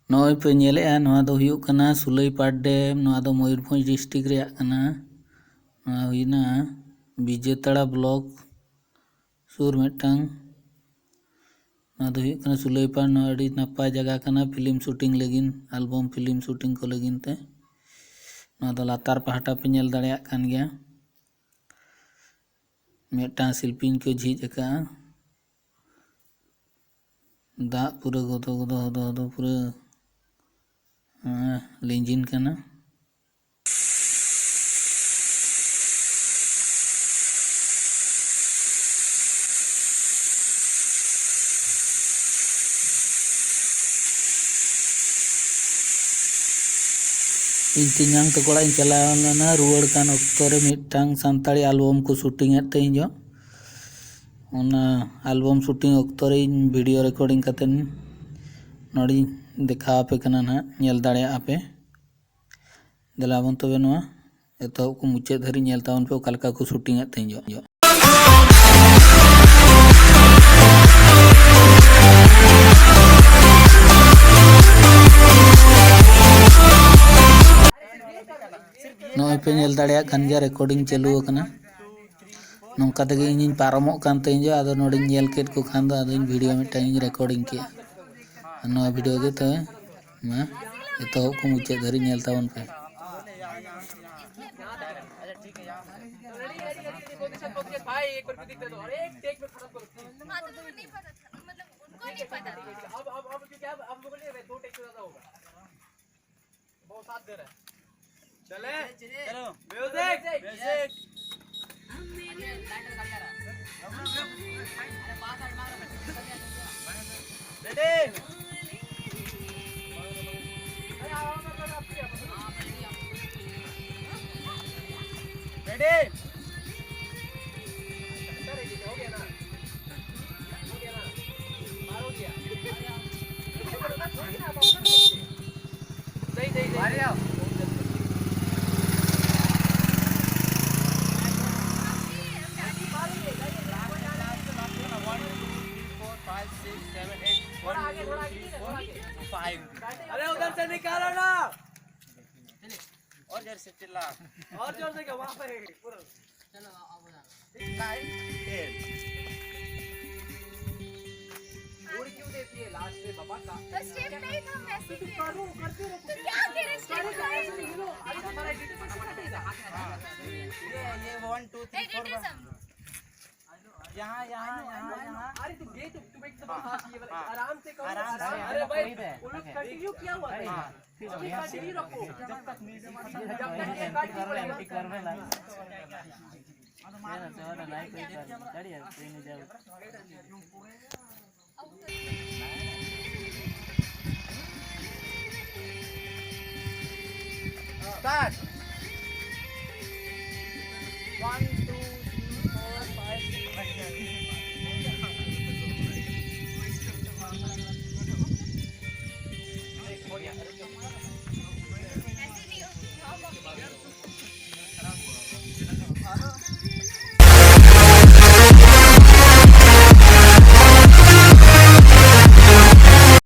नॉय पे नेलेआ नवा दो हुयुग कना सुलैपाट डैम नवा दो मयूरभंज डिस्ट्रिक्ट रेयाग कना नवा हुइना विजेताड़ा ब्लॉक सुर मिदटांग नवा दो हुयुग कना सुलैपाट नवा अड़ी नपाय जगह कना फिल्म शूटिंग लगिन एल्बम फिल्म शूटिंग को लगिन ते नवा दो लातार पहाटा पे नेल दाड़ेयाग कान गया मिदटांग शिल्पीन को झिज अका दा पूरा गदो गदो हदो हदो पूरा लिंजिन कना इन तिंगांग तकोड़ा इन चलाना रुआड़ कान अक्तो रे मिदटांग सांताली एल्बम को शूटिंग एते जो ओना एल्बम शूटिंग अक्तो रे वीडियो रिकॉर्डिंग कते नोड़ी देखा पे कना ना नेल दाड़ेया पे देलाबन तबे नवा एतो को मुचे धरी नेल तावन पे ओकालका को शूटिंग एते जो नॉय पे नेल दाड़ेया कान गया रिकॉर्डिंग चालू कना नौका तगे इन पारमोग कान तें जो आदो नोड़ी नेल केट को खान दो आदो इन वीडियो मिदटांग रिकॉर्डिंग के नवा वीडियो गे तबे मा एतो को मुचे धरी नेल तावन पे भाई एक बार दिख दे दो अरे एक टेक में खत्म करो हां तो नहीं पता मतलब उनको नहीं पता अब क्योंकि अब लोगों ने दो टेक से ज्यादा होगा बहुत साथ दे रहा है चले चलो म्यूजिक म्यूजिक रेडी रेडी अरे उधर से निकालो ना और जोर से चिल्ला और जोर से क्या वहां पे पूरा चलो अब 9 10 और क्यों देती है लास्ट में बाबा का तो स्टेप नहीं था वैसे ही करो करते रहो तो क्या तेरे स्टेप लो आज हमारा एडिट कटेगा ये 1 2 3 4 यहाँ यहाँ यहाँ यहाँ अरे तू ये तू एकदम ये वाला आराम से करो अरे भाई वो लोग कंटिन्यू किया हुआ है फिर कंटिन्यू रखो जब तक म्यूजिक जब तक एमटी करने लगे मेरा चोर लाइक कर गाड़ी है ट्रेन जाओ स्टार्ट